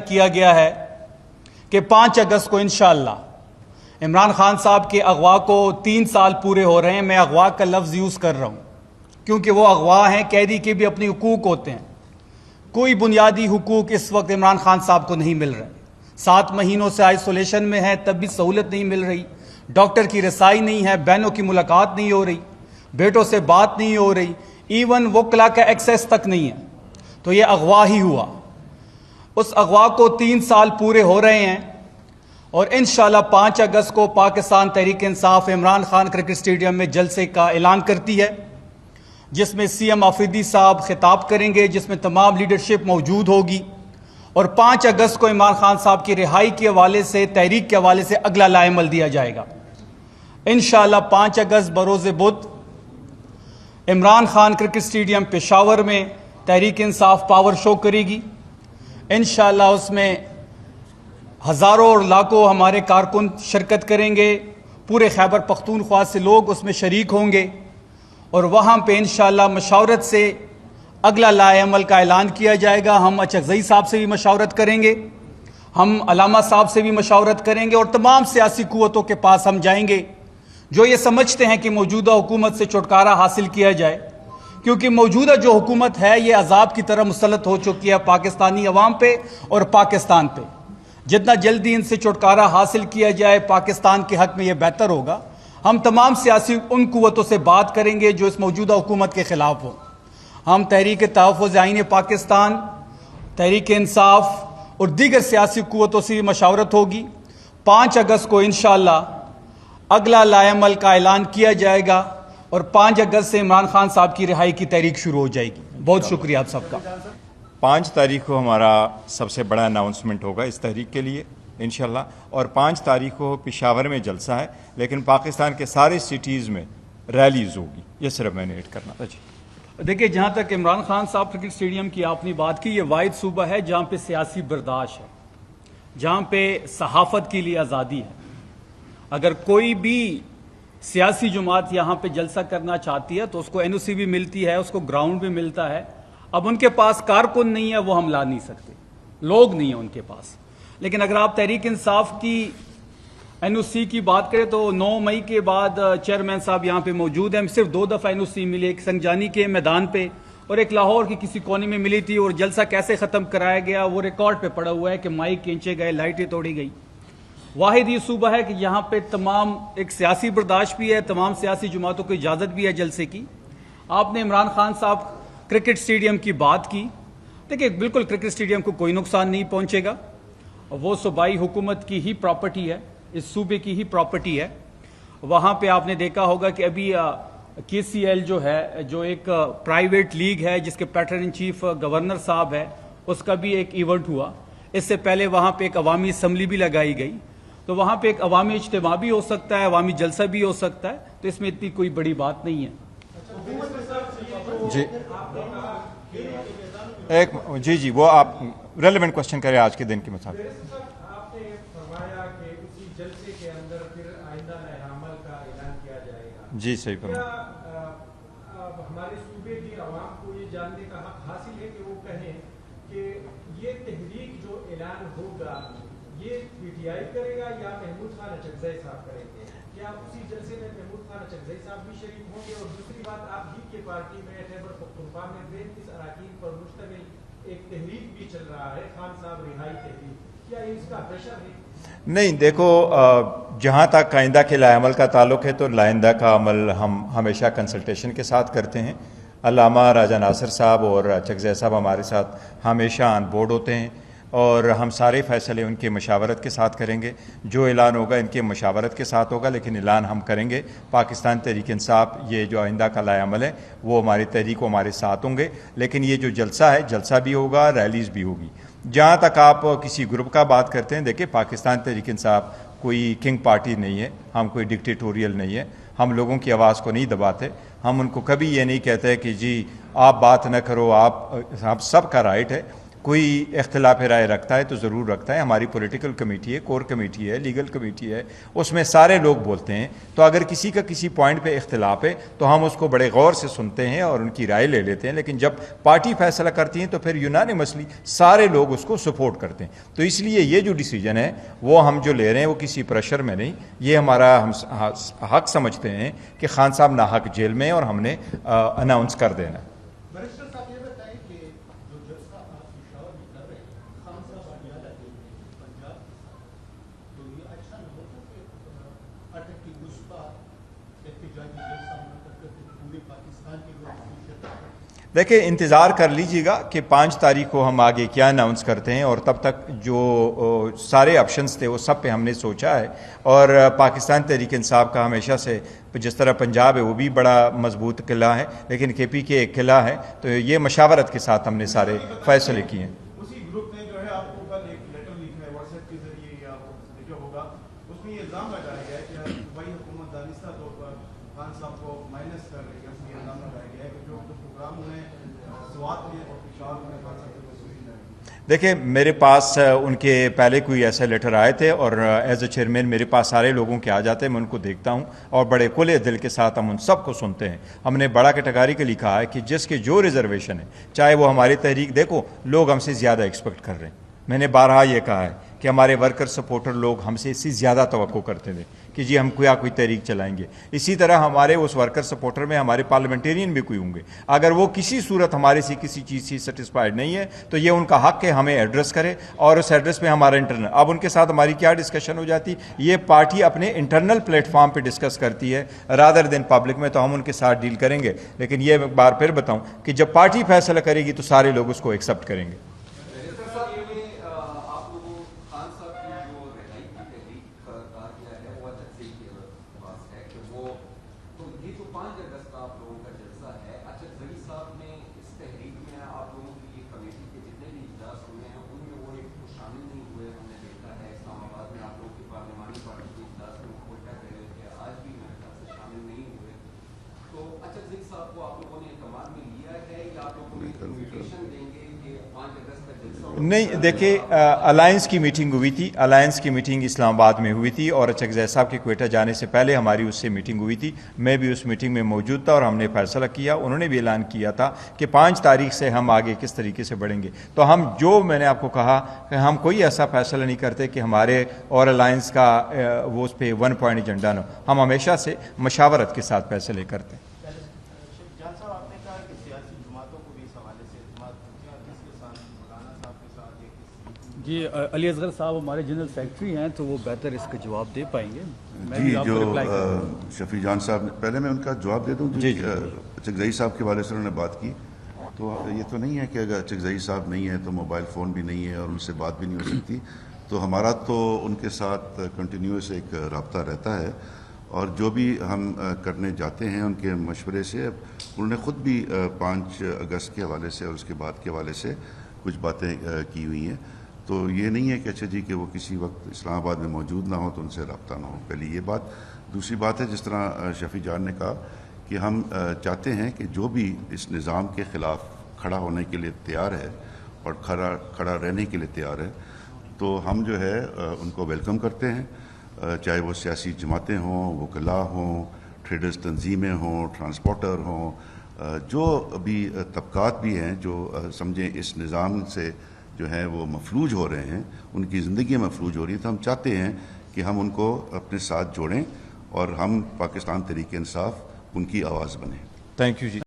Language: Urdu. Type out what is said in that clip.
کیا گیا ہے کہ 5 اگست کو انشاءاللہ عمران خان صاحب کے اغوا کو 3 سال پورے ہو رہے ہیں. میں اغوا کا لفظ یوز کر رہا ہوں کیونکہ وہ اغوا ہیں, قیدی کے بھی اپنے حقوق ہوتے ہیں. کوئی بنیادی حقوق اس وقت عمران خان صاحب کو نہیں مل رہے. 7 مہینوں سے آئسولیشن میں ہے, تب بھی سہولت نہیں مل رہی, ڈاکٹر کی رسائی نہیں ہے, بہنوں کی ملاقات نہیں ہو رہی, بیٹوں سے بات نہیں ہو رہی, ایون وکلا کا ایکسیس تک نہیں ہے. تو یہ اغوا ہی ہوا. اس اغوا کو 3 سال پورے ہو رہے ہیں اور انشاءاللہ 5 اگست کو پاکستان تحریک انصاف عمران خان کرکٹ اسٹیڈیم میں جلسے کا اعلان کرتی ہے, جس میں سی ایم آفریدی صاحب خطاب کریں گے, جس میں تمام لیڈرشپ موجود ہوگی. اور 5 اگست کو عمران خان صاحب کی رہائی کے حوالے سے, تحریک کے حوالے سے اگلا لائحہ عمل دیا جائے گا. انشاءاللہ 5 اگست بروز بدھ عمران خان کرکٹ اسٹیڈیم پشاور میں تحریک انصاف پاور شو کرے گی. انشاءاللہ اس میں ہزاروں اور لاکھوں ہمارے کارکن شرکت کریں گے. پورے خیبر پختونخوا سے لوگ اس میں شریک ہوں گے اور وہاں پہ انشاءاللہ مشاورت سے اگلا لائحہ عمل کا اعلان کیا جائے گا. ہم اچکزئی صاحب سے بھی مشاورت کریں گے, ہم علامہ صاحب سے بھی مشاورت کریں گے اور تمام سیاسی قوتوں کے پاس ہم جائیں گے جو یہ سمجھتے ہیں کہ موجودہ حکومت سے چھٹکارا حاصل کیا جائے, کیونکہ موجودہ جو حکومت ہے یہ عذاب کی طرح مسلط ہو چکی ہے پاکستانی عوام پہ اور پاکستان پہ. جتنا جلدی ان سے چھٹکارا حاصل کیا جائے پاکستان کے حق میں یہ بہتر ہوگا. ہم تمام سیاسی ان قوتوں سے بات کریں گے جو اس موجودہ حکومت کے خلاف ہوں. ہم تحریک تحفظ آئین پاکستان, تحریک انصاف اور دیگر سیاسی قوتوں سے مشاورت ہوگی. 5 اگست کو انشاءاللہ اگلا لائحہ عمل کا اعلان کیا جائے گا اور 5 اگست سے عمران خان صاحب کی رہائی کی تحریک شروع ہو جائے گی. بہت شکریہ آپ سب کا. 5 تاریخ کو ہمارا سب سے بڑا اناؤنسمنٹ ہوگا اس تحریک کے لیے انشاءاللہ, اور 5 تاریخ کو پشاور میں جلسہ ہے, لیکن پاکستان کے سارے سٹیز میں ریلیز ہوگی. یہ صرف میں نے ایڈ کرنا تھا. جی دیکھیں, جہاں تک عمران خان صاحب کرکٹ اسٹیڈیم کی آپ نے بات کی, یہ واحد صوبہ ہے جہاں پہ سیاسی برداشت ہے, جہاں پہ صحافت کے لیے آزادی ہے. اگر کوئی بھی سیاسی جماعت یہاں پہ جلسہ کرنا چاہتی ہے تو اس کو این او سی بھی ملتی ہے, اس کو گراؤنڈ بھی ملتا ہے. اب ان کے پاس کارکن نہیں ہے, وہ ہم لا نہیں سکتے, لوگ نہیں ہیں ان کے پاس. لیکن اگر آپ تحریک انصاف کی این او سی کی بات کریں تو 9 مئی کے بعد چیئرمین صاحب یہاں پہ موجود ہیں. صرف 2 دفعہ این او سی ملی, ایک سنجانی کے میدان پہ اور ایک لاہور کی کسی کونے میں ملی تھی. اور جلسہ کیسے ختم کرایا گیا وہ ریکارڈ پہ پڑا ہوا ہے کہ مائک کھینچے گئے, لائٹیں توڑی گئی. واحد یہ صوبہ ہے کہ یہاں پہ تمام ایک سیاسی برداشت بھی ہے, تمام سیاسی جماعتوں کو اجازت بھی ہے جلسے کی. آپ نے عمران خان صاحب کرکٹ اسٹیڈیم کی بات کی. دیکھیں, بالکل کرکٹ اسٹیڈیم کو کوئی نقصان نہیں پہنچے گا, وہ صوبائی حکومت کی ہی پراپرٹی ہے, اس صوبے کی ہی پراپرٹی ہے. وہاں پہ آپ نے دیکھا ہوگا کہ ابھی کے سی ایل جو ہے, جو ایک پرائیویٹ لیگ ہے جس کے پیٹرن ان چیف گورنر صاحب ہے, اس کا بھی ایک ایونٹ ہوا. اس سے پہلے وہاں پہ ایک عوامی اسمبلی بھی لگائی گئی. تو وہاں پہ ایک عوامی اجتماع بھی ہو سکتا ہے, عوامی جلسہ بھی ہو سکتا ہے. تو اس میں اتنی کوئی بڑی بات نہیں ہے. جی جی وہ آپ ریلیونٹ کوشچن کریں آج کے دن کے مطابق. آپ نے فرمایا کہ اسی جلسے کے اندر پھر آئندہ لائحہ عمل کا اعلان کیا جائے گا. جی صحیح فرمایا. اب ہمارے صوبے کی عوام کو یہ جاننے کا حق حاصل ہے کہ وہ کہیں کہ یہ تحریک جو اعلان ہوگا یہ پی ٹی آئی کرے گا یا محمود خان اچکزئی صاحب کریں گے. کیا اسی جلسے میں محمود خان اچکزئی صاحب بھی شریک ہوں گے؟ اور دوسری بات, آپ ہی کی پارٹی میں خیبر پختونخوا میں 33 اراکین پر مشتمل ایک تحریک بھی چل رہا ہے, خان صاحب رہائی تحریک, کیا اس کا پریشر ہے؟ نہیں, دیکھو جہاں تک آئندہ کے لائحہ عمل کا تعلق ہے تو لائحہ کا عمل ہم ہمیشہ کنسلٹیشن کے ساتھ کرتے ہیں. علامہ راجہ ناصر صاحب اور اچکزئی صاحب ہمارے ساتھ ہمیشہ آن بورڈ ہوتے ہیں اور ہم سارے فیصلے ان کے مشاورت کے ساتھ کریں گے. جو اعلان ہوگا ان کے مشاورت کے ساتھ ہوگا, لیکن اعلان ہم کریں گے. پاکستان تحریک انصاف یہ جو آئندہ کا لائحہ عمل ہے وہ ہماری تحریک و ہمارے ساتھ ہوں گے, لیکن یہ جو جلسہ ہے جلسہ بھی ہوگا, ریلیز بھی ہوگی. جہاں تک آپ کسی گروپ کا بات کرتے ہیں, دیکھیں پاکستان تحریک انصاف کوئی کنگ پارٹی نہیں ہے, ہم کوئی ڈکٹیٹوریل نہیں ہے, ہم لوگوں کی آواز کو نہیں دباتے. ہم ان کو کبھی یہ نہیں کہتے کہ جی آپ بات نہ کرو, آپ سب کا رائٹ ہے. کوئی اختلاف رائے رکھتا ہے تو ضرور رکھتا ہے. ہماری پولیٹیکل کمیٹی ہے, کور کمیٹی ہے, لیگل کمیٹی ہے, اس میں سارے لوگ بولتے ہیں. تو اگر کسی کا کسی پوائنٹ پہ اختلاف ہے تو ہم اس کو بڑے غور سے سنتے ہیں اور ان کی رائے لے لیتے ہیں, لیکن جب پارٹی فیصلہ کرتی ہیں تو پھر یونانیمسلی سارے لوگ اس کو سپورٹ کرتے ہیں. تو اس لیے یہ جو ڈیسیجن ہے وہ ہم جو لے رہے ہیں وہ کسی پریشر میں نہیں, یہ ہمارا ہم حق سمجھتے ہیں کہ خان صاحب ناحق جیل میں اور ہم نے اناؤنس کر دینا. بیرسٹر صاحب یہ بتائیں کہ جو جلسہ آپ پشاور میں کر رہے ہیں خان صاحب اڈیالہ کے پنجاب تو یہ اچھا نہ ہوتا کہ اٹک کی اس بار احتجاجی جلسہ منعقد کرتے پورے پاکستان کے لوگ شرکت کریں. دیکھیں انتظار کر لیجیے گا کہ 5 تاریخ کو ہم آگے کیا اناؤنس کرتے ہیں, اور تب تک جو سارے آپشنز تھے وہ سب پہ ہم نے سوچا ہے. اور پاکستان تحریک انصاف کا ہمیشہ سے جس طرح پنجاب ہے وہ بھی بڑا مضبوط قلعہ ہے, لیکن کے پی کے ایک قلعہ ہے, تو یہ مشاورت کے ساتھ ہم نے سارے فیصلے کیے ہیں. اسی گروپ نے جو ہے آپ کو کل ایک لیٹر لکھا ہے واٹس ایپ کے ذریعے یا جو ہوگا اس میں یہ الزام لگایا گیا ہے کہ بھائی حکومت دانستہ طور پر خان صاحب کو مائنس کر رہی ہے. اس میں یہ الزام لگایا گیا ہے کہ جو پروگرام انہیں سوات میں اور پشاور میں خان صاحب کو تصویر ہے. دیکھیں میرے پاس ان کے پہلے کوئی ایسے لیٹر آئے تھے, اور ایز اے چیئرمین میرے پاس سارے لوگوں کے آ جاتے ہیں, میں ان کو دیکھتا ہوں اور بڑے کھلے دل کے ساتھ ہم ان سب کو سنتے ہیں. ہم نے بڑا کیٹیگریکلی کہا ہے کہ جس کے جو ریزرویشن ہے, چاہے وہ ہماری تحریک, دیکھو لوگ ہم سے زیادہ ایکسپیکٹ کر رہے ہیں. میں نے بارہا یہ کہا ہے کہ ہمارے ورکر سپورٹر لوگ ہم سے اس سے زیادہ توقع کرتے تھے کہ جی ہم کوئی تحریک چلائیں گے. اسی طرح ہمارے اس ورکر سپورٹر میں ہمارے پارلیمنٹیرین بھی کوئی ہوں گے, اگر وہ کسی صورت ہمارے سے کسی چیز سے سیٹسفائیڈ نہیں ہے تو یہ ان کا حق ہے ہمیں ایڈریس کرے, اور اس ایڈریس پہ ہمارا انٹرنل. اب ان کے ساتھ ہماری کیا ڈسکشن ہو جاتی, یہ پارٹی اپنے انٹرنل پلیٹ فارم پہ ڈسکس کرتی ہے رادر دین پبلک میں, تو ہم ان کے ساتھ ڈیل کریں گے. لیکن یہ بار پھر بتاؤں کہ جب پارٹی فیصلہ کرے گی تو سارے لوگ اس کو ایکسیپٹ کریں گے. نہیں دیکھیں, الائنس کی میٹنگ ہوئی تھی, الائنس کی میٹنگ اسلام آباد میں ہوئی تھی, اور چکزئی صاحب کے کوئٹہ جانے سے پہلے ہماری اس سے میٹنگ ہوئی تھی. میں بھی اس میٹنگ میں موجود تھا اور ہم نے فیصلہ کیا. انہوں نے بھی اعلان کیا تھا کہ 5 تاریخ سے ہم آگے کس طریقے سے بڑھیں گے. تو ہم جو میں نے آپ کو کہا کہ ہم کوئی ایسا فیصلہ نہیں کرتے کہ ہمارے اور الائنس کا وہ اس پہ 1 پوائنٹ ایجنڈا نہ, ہم ہمیشہ سے مشاورت کے ساتھ فیصلے کرتے ہیں. جی علی اصغر صاحب ہمارے جنرل سیکرٹری ہیں تو وہ بہتر اس کا جواب دے پائیں گے. جی جو شفیع جان صاحب نے, پہلے میں ان کا جواب دے دوں. جی چکزئی صاحب کے والے سے انہوں نے بات کی, تو یہ تو نہیں ہے کہ اگر چکزئی صاحب نہیں ہے تو موبائل فون بھی نہیں ہے اور ان سے بات بھی نہیں ہو سکتی. تو ہمارا تو ان کے ساتھ کنٹینیوس ایک رابطہ رہتا ہے, اور جو بھی ہم کرنے جاتے ہیں ان کے مشورے سے. انہوں نے خود بھی 5 اگست کے حوالے سے اور اس کے بعد کے حوالے سے کچھ باتیں کی ہوئی ہیں. تو یہ نہیں ہے کہ اچھا جی کہ وہ کسی وقت اسلام آباد میں موجود نہ ہو تو ان سے رابطہ نہ ہو. پہلی یہ بات. دوسری بات ہے جس طرح شفیع جان نے کہا کہ ہم چاہتے ہیں کہ جو بھی اس نظام کے خلاف کھڑا ہونے کے لیے تیار ہے اور کھڑا رہنے کے لیے تیار ہے, تو ہم جو ہے ان کو ویلکم کرتے ہیں, چاہے وہ سیاسی جماعتیں ہوں, وکلاء ہوں, ٹریڈرز تنظیمیں ہوں, ٹرانسپورٹر ہوں, جو بھی طبقات بھی ہیں جو سمجھیں اس نظام سے جو ہیں وہ مفلوج ہو رہے ہیں, ان کی زندگی مفلوج ہو رہی ہے. تو ہم چاہتے ہیں کہ ہم ان کو اپنے ساتھ جوڑیں اور ہم پاکستان تحریک انصاف ان کی آواز بنیں. Thank you G.